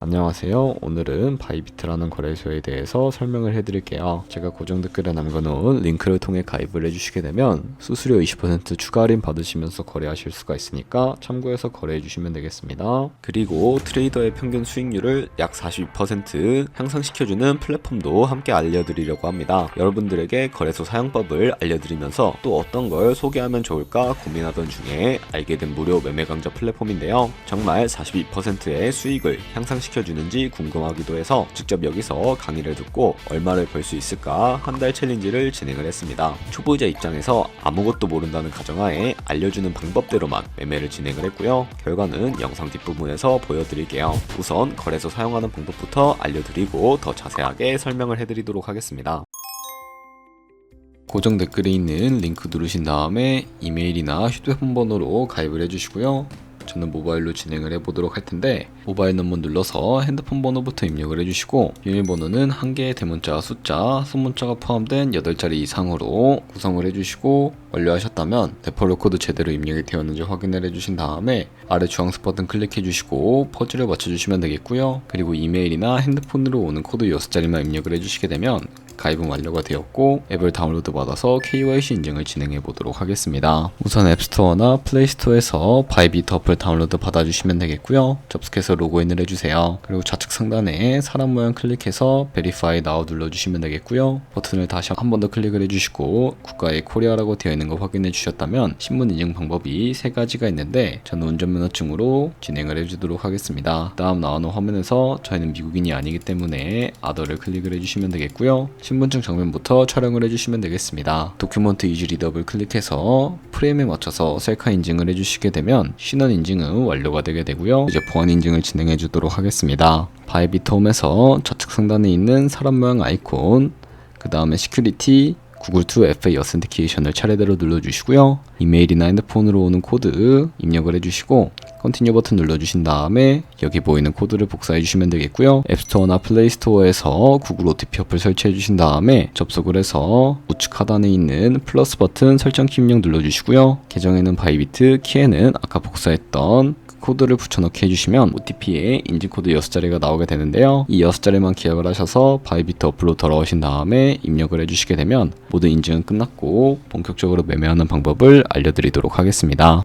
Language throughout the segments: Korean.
안녕하세요. 오늘은 바이비트라는 거래소에 대해서 설명을 해드릴게요. 제가 고정 댓글에 남겨놓은 링크를 통해 가입을 해주시게 되면 수수료 20% 추가 할인 받으시면서 거래하실 수가 있으니까 참고해서 거래해주시면 되겠습니다. 그리고 트레이더의 평균 수익률을 약 42% 향상시켜주는 플랫폼도 함께 알려드리려고 합니다. 여러분들에게 거래소 사용법을 알려드리면서 또 어떤 걸 소개하면 좋을까 고민하던 중에 알게 된 무료 매매 강좌 플랫폼인데요. 정말 42%의 수익을 향상시켜주는지 궁금하기도 해서 직접 여기서 강의를 듣고 얼마를 벌 수 있을까 한 달 챌린지를 진행을 했습니다. 초보자 입장에서 아무것도 모른다는 가정하에 알려주는 방법대로만 매매를 진행을 했고요. 결과는 영상 뒷부분에서 보여드릴게요. 우선 거래소 사용하는 방법부터 알려드리고 더 자세하게 설명을 해드리도록 하겠습니다. 고정 댓글에 있는 링크 누르신 다음에 이메일이나 휴대폰 번호로 가입을 해주시고요. 저는 모바일로 진행을 해보도록 할 텐데, 모바일 넘버 눌러서 핸드폰 번호부터 입력을 해주시고 비밀번호는 한 개의 대문자, 숫자, 소문자가 포함된 8자리 이상으로 구성을 해주시고 완료하셨다면 레퍼럴 코드 제대로 입력이 되었는지 확인을 해주신 다음에 아래 주황색 버튼 클릭해주시고 퍼즐을 맞춰주시면 되겠고요. 그리고 이메일이나 핸드폰으로 오는 코드 6자리만 입력을 해주시게 되면 가입은 완료가 되었고 앱을 다운로드 받아서 KYC 인증을 진행해 보도록 하겠습니다. 우선 앱스토어나 플레이스토어에서 바이비트 어플 다운로드 받아주시면 되겠고요. 접속해서 로그인을 해주세요. 그리고 좌측 상단에 사람 모양 클릭해서 Verify Now 눌러주시면 되겠고요. 버튼을 다시 한 번 더 클릭을 해주시고 국가의 코리아라고 되어 있는 거 확인해 주셨다면 신분 인증 방법이 3가지가 있는데 저는 운전면허증으로 진행을 해주도록 하겠습니다. 다음 나오는 화면에서 저희는 미국인이 아니기 때문에 아더를 클릭을 해주시면 되겠고요. 신분증 정면부터 촬영을 해주시면 되겠습니다. 도큐먼트 이즈 리더블 클릭해서 프레임에 맞춰서 셀카 인증을 해주시게 되면 신원 인증은 완료가 되게 되고요. 이제 보안 인증을 진행해 주도록 하겠습니다. 바이비트 홈에서 좌측 상단에 있는 사람 모양 아이콘, 그 다음에 시큐리티, 구글2 FA 어센티케이션을 차례대로 눌러주시고요. 이메일이나 핸드폰으로 오는 코드 입력을 해주시고 컨티뉴 버튼 눌러주신 다음에 여기 보이는 코드를 복사해 주시면 되겠고요. 앱스토어나 플레이스토어에서 구글 OTP 어플 설치해 주신 다음에 접속을 해서 우측 하단에 있는 플러스 버튼 설정 키 입력 눌러주시고요. 계정에는 바이비트, 키에는 아까 복사했던 코드를 붙여넣기 해주시면 OTP에 인증코드 6자리가 나오게 되는데요. 이 6자리만 기억을 하셔서 바이비트 어플로 돌아오신 다음에 입력을 해주시게 되면 모든 인증은 끝났고 본격적으로 매매하는 방법을 알려드리도록 하겠습니다.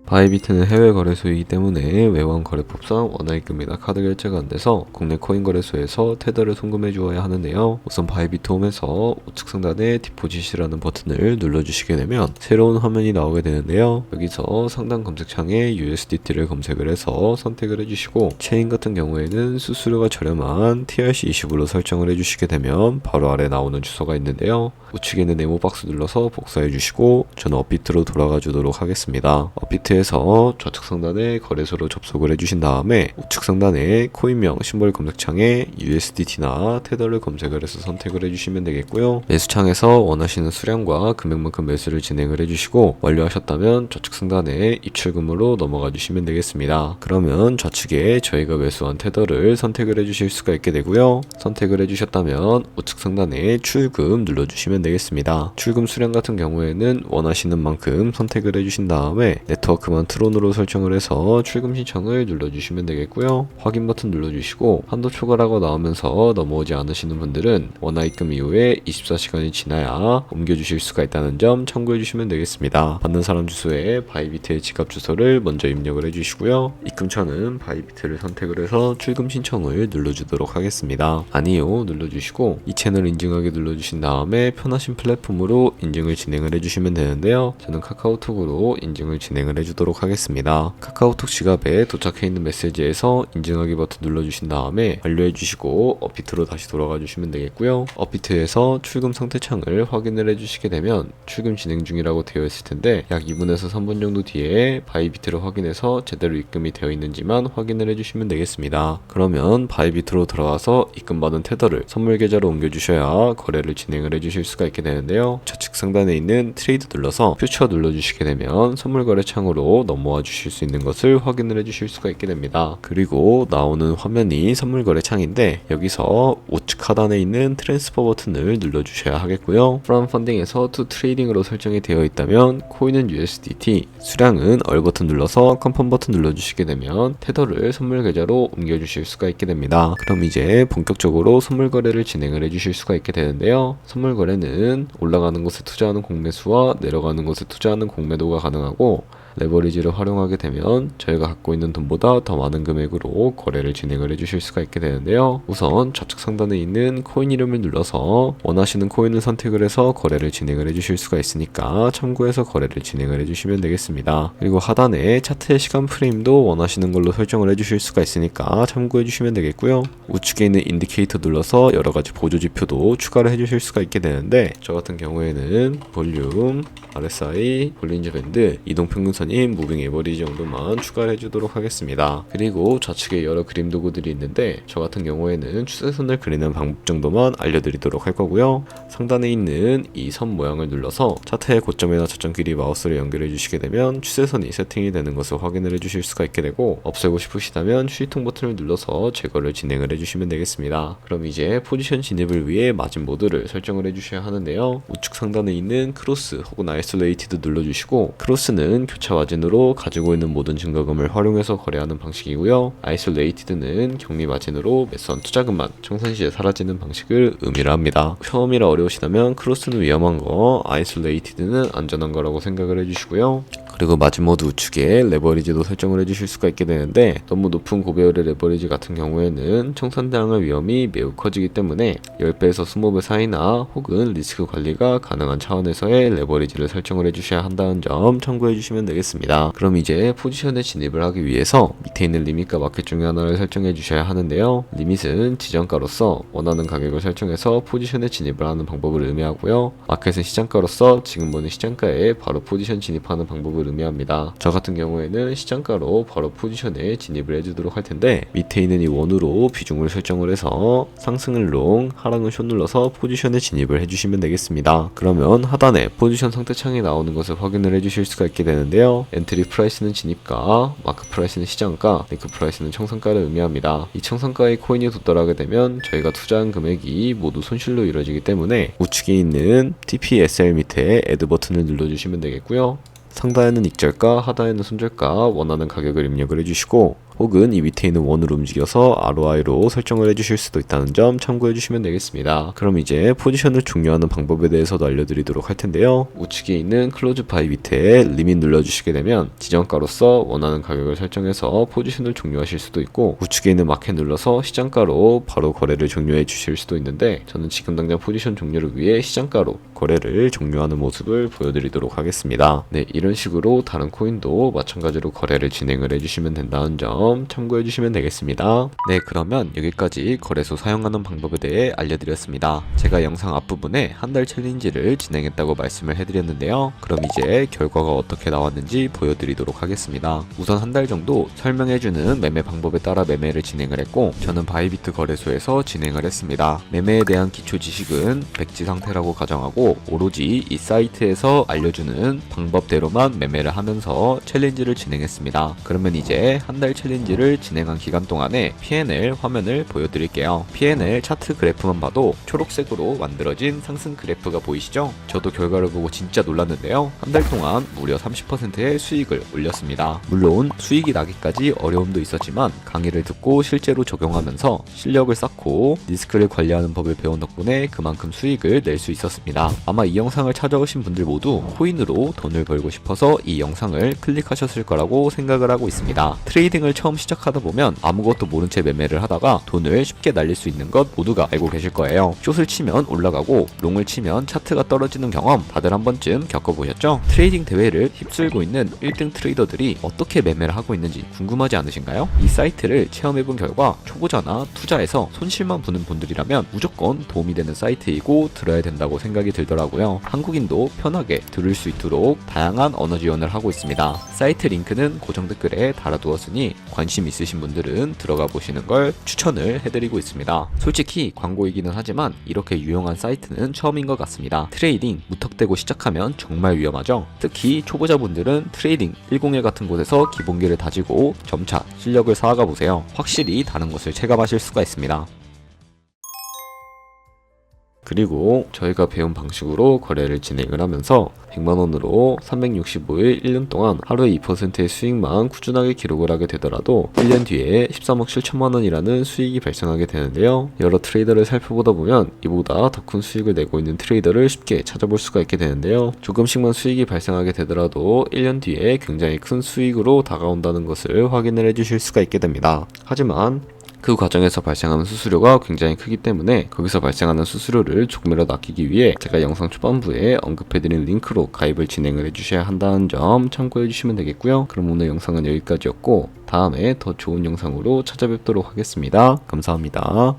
바이비트는 해외 거래소이기 때문에 외환 거래법상 원화입금이나 카드 결제가 안 돼서 국내 코인 거래소에서 테더를 송금해 주어야 하는데요. 우선 바이비트 홈에서 우측 상단에 디포짓이라는 버튼을 눌러주시게 되면 새로운 화면이 나오게 되는데요. 여기서 상단 검색창에 USDT를 검색을 해서 선택을 해주시고 체인 같은 경우에는 수수료가 저렴한 TRC20으로 설정을 해주시게 되면 바로 아래 나오는 주소가 있는데요. 우측에 있는 네모 박스 눌러서 복사해 주시고 저는 업비트로 돌아가 주도록 하겠습니다. 업비트에서 좌측 상단에 거래소로 접속을 해주신 다음에 우측 상단에 코인명 심볼 검색창에 USDT나 테더를 검색을 해서 선택을 해주시면 되겠고요. 매수창에서 원하시는 수량과 금액만큼 매수를 진행을 해주시고 완료하셨다면 좌측 상단에 입출금으로 넘어가 주시면 되겠습니다. 그러면 좌측에 저희가 매수한 테더를 선택을 해주실 수가 있게 되고요. 선택을 해주셨다면 우측 상단에 출금 눌러주시면 되겠습니다. 출금 수량 같은 경우에는 원하시는 만큼 선택을 해주신 다음에 네트워크만 트론으로 설정을 해서 출금 신청을 눌러주시면 되겠고요. 확인 버튼 눌러주시고 한도 초과라고 나오면서 넘어오지 않으시는 분들은 원화입금 이후에 24시간이 지나야 옮겨주실 수가 있다는 점 참고해주시면 되겠습니다. 받는 사람 주소에 바이비트의 지갑 주소를 먼저 입력을 해주시고요. 입금처는 바이비트를 선택을 해서 출금 신청을 눌러주도록 하겠습니다. 아니요 눌러주시고 이 채널 인증하기 눌러주신 다음에 편하신 플랫폼으로 인증을 진행을 해주시면 되는데요. 저는 카카오톡으로 인증을 진행을 해주도록 하겠습니다. 카카오톡 지갑에 도착해 있는 메시지에서 인증하기 버튼 눌러주신 다음에 완료해 주시고 업비트로 다시 돌아가 주시면 되겠고요. 업비트에서 출금 상태 창을 확인을 해주시게 되면 출금 진행 중이라고 되어 있을 텐데 약 2분에서 3분 정도 뒤에 바이비트를 확인해서 제대로 입금이 되어 있는지만 확인을 해주시면 되겠습니다. 그러면 바이비트로 들어와서 입금받은 테더를 선물 계좌로 옮겨주셔야 거래를 진행을 해주실 수가 있게 되는데요. 좌측 상단에 있는 트레이드 눌러서 퓨처 눌러주시게 되면 선물 거래 창으로 상태로 넘어와 주실 수 있는 것을 확인을 해주실 수가 있게 됩니다. 그리고 나오는 화면이 선물 거래 창인데 여기서 우측 하단에 있는 트랜스퍼 버튼을 눌러주셔야 하겠고요. From Funding에서 To Trading으로 설정이 되어 있다면 코인은 USDT, 수량은 얼 버튼 눌러서 컨펌 버튼 눌러주시게 되면 테더를 선물 계좌로 옮겨주실 수가 있게 됩니다. 그럼 이제 본격적으로 선물 거래를 진행을 해주실 수가 있게 되는데요. 선물 거래는 올라가는 곳에 투자하는 공매수와 내려가는 곳에 투자하는 공매도가 가능하고 레버리지를 활용하게 되면 저희가 갖고 있는 돈보다 더 많은 금액으로 거래를 진행을 해주실 수가 있게 되는데요. 우선 좌측 상단에 있는 코인 이름을 눌러서 원하시는 코인을 선택을 해서 거래를 진행을 해주실 수가 있으니까 참고해서 거래를 진행을 해주시면 되겠습니다. 그리고 하단에 차트의 시간 프레임도 원하시는 걸로 설정을 해주실 수가 있으니까 참고해주시면 되겠고요. 우측에 있는 인디케이터 눌러서 여러가지 보조지표도 추가를 해주실 수가 있게 되는데 저 같은 경우에는 볼륨, RSI, 볼린저 밴드, 이동평균선인 무빙 에버리지 정도만 추가를 해주도록 하겠습니다. 그리고 좌측에 여러 그림 도구들이 있는데 저 같은 경우에는 추세선을 그리는 방법 정도만 알려드리도록 할 거고요. 상단에 있는 이 선 모양을 눌러서 차트의 고점이나 저점 길이 마우스로 연결해 주시게 되면 추세선이 세팅이 되는 것을 확인을 해주실 수가 있게 되고 없애고 싶으시다면 휴지통 버튼을 눌러서 제거를 진행을 해주시면 되겠습니다. 그럼 이제 포지션 진입을 위해 마진 모드를 설정을 해주셔야 하는데요. 우측 상단에 있는 크로스 혹은 아이솔레이티드 눌러주시고 크로스는 교차 마진으로 가지고 있는 모든 증거금을 활용해서 거래하는 방식이고요. 아이솔레이티드는 격리 마진으로 매수한 투자금만 청산 시에 사라지는 방식을 의미를 합니다. 처음이라 어려우시다면 크로스는 위험한 거, 아이솔레이티드는 안전한 거라고 생각을 해주시고요. 그리고 마진모드 우측에 레버리지도 설정을 해주실 수가 있게 되는데 너무 높은 고배율의 레버리지 같은 경우에는 청산당할 위험이 매우 커지기 때문에 10배에서 20배 사이나 혹은 리스크 관리가 가능한 차원에서의 레버리지를 설정을 해주셔야 한다는 점 참고해 주시면 되겠습니다. 그럼 이제 포지션에 진입을 하기 위해서 밑에 있는 리밋과 마켓 중에 하나를 설정해 주셔야 하는데요. 리밋은 지정가로서 원하는 가격을 설정해서 포지션에 진입을 하는 방법을 의미하고요. 마켓은 시장가로서 지금 보는 시장가에 바로 포지션 진입하는 방법을 의미합니다. 저 같은 경우에는 시장가로 바로 포지션에 진입을 해주도록 할 텐데 밑에 있는 이 원으로 비중을 설정을 해서 상승을 롱, 하락은 숏 눌러서 포지션에 진입을 해주시면 되겠습니다. 그러면 하단에 포지션 상태 창이 나오는 것을 확인을 해주실 수가 있게 되는데요. 엔트리 프라이스는 진입가, 마크 프라이스는 시장가, 네크 프라이스는 청산가를 의미합니다. 이 청산가의 코인이 도달하게 되면 저희가 투자한 금액이 모두 손실로 이루어지기 때문에 우측에 있는 TPSL 밑에 애드 버튼을 눌러주시면 되겠고요. 상단에는 익절가, 하단에는 손절가 원하는 가격을 입력을 해주시고 혹은 이 밑에 있는 원으로 움직여서 ROI로 설정을 해주실 수도 있다는 점 참고해 주시면 되겠습니다. 그럼 이제 포지션을 종료하는 방법에 대해서도 알려드리도록 할 텐데요. 우측에 있는 클로즈 바이 밑에 리밋 눌러주시게 되면 지정가로서 원하는 가격을 설정해서 포지션을 종료하실 수도 있고 우측에 있는 마켓 눌러서 시장가로 바로 거래를 종료해 주실 수도 있는데 저는 지금 당장 포지션 종료를 위해 시장가로 거래를 종료하는 모습을 보여드리도록 하겠습니다. 네, 이런 식으로 다른 코인도 마찬가지로 거래를 진행을 해주시면 된다는 점 참고해 주시면 되겠습니다. 네, 그러면 여기까지 거래소 사용하는 방법에 대해 알려드렸습니다. 제가 영상 앞부분에 한 달 챌린지를 진행했다고 말씀을 해드렸는데요. 그럼 이제 결과가 어떻게 나왔는지 보여드리도록 하겠습니다. 우선 한 달 정도 설명해주는 매매 방법에 따라 매매를 진행을 했고 저는 바이비트 거래소에서 진행을 했습니다. 매매에 대한 기초 지식은 백지 상태라고 가정하고 오로지 이 사이트에서 알려주는 방법대로만 매매를 하면서 챌린지를 진행했습니다. 그러면 이제 한 달 챌린지를 진행한 기간 동안에 P&L 화면을 보여드릴게요. P&L 차트 그래프만 봐도 초록색으로 만들어진 상승 그래프가 보이시죠? 저도 결과를 보고 진짜 놀랐는데요. 한 달 동안 무려 30%의 수익을 올렸습니다. 물론 수익이 나기까지 어려움도 있었지만 강의를 듣고 실제로 적용하면서 실력을 쌓고 리스크를 관리하는 법을 배운 덕분에 그만큼 수익을 낼 수 있었습니다. 아마 이 영상을 찾아오신 분들 모두 코인으로 돈을 벌고 싶어서 이 영상을 클릭하셨을 거라고 생각을 하고 있습니다. 트레이딩을 처음 시작하다 보면 아무것도 모른 채 매매를 하다가 돈을 쉽게 날릴 수 있는 것 모두가 알고 계실 거예요. 숏을 치면 올라가고 롱을 치면 차트가 떨어지는 경험 다들 한 번쯤 겪어보셨죠? 트레이딩 대회를 휩쓸고 있는 1등 트레이더들이 어떻게 매매를 하고 있는지 궁금하지 않으신가요? 이 사이트를 체험해본 결과 초보자나 투자에서 손실만 보는 분들이라면 무조건 도움이 되는 사이트이고 들어야 된다고 생각이 들더라고요. 한국인도 편하게 들을 수 있도록 다양한 언어 지원을 하고 있습니다. 사이트 링크는 고정 댓글에 달아두었으니 관심 있으신 분들은 들어가 보시는 걸 추천을 해드리고 있습니다. 솔직히 광고이기는 하지만 이렇게 유용한 사이트는 처음인 것 같습니다. 트레이딩 무턱대고 시작하면 정말 위험하죠. 특히 초보자분들은 트레이딩 101 같은 곳에서 기본기를 다지고 점차 실력을 쌓아가 보세요. 확실히 다른 것을 체감하실 수가 있습니다. 그리고 저희가 배운 방식으로 거래를 진행을 하면서 100만원으로 365일 1년 동안 하루에 2%의 수익만 꾸준하게 기록을 하게 되더라도 1년 뒤에 13억 7천만원이라는 수익이 발생하게 되는데요. 여러 트레이더를 살펴보다 보면 이보다 더 큰 수익을 내고 있는 트레이더를 쉽게 찾아볼 수가 있게 되는데요. 조금씩만 수익이 발생하게 되더라도 1년 뒤에 굉장히 큰 수익으로 다가온다는 것을 확인을 해주실 수가 있게 됩니다. 하지만 그 과정에서 발생하는 수수료가 굉장히 크기 때문에 거기서 발생하는 수수료를 조금이라도 아끼기 위해 제가 영상 초반부에 언급해드린 링크로 가입을 진행을 해주셔야 한다는 점 참고해 주시면 되겠고요. 그럼 오늘 영상은 여기까지였고 다음에 더 좋은 영상으로 찾아뵙도록 하겠습니다. 감사합니다.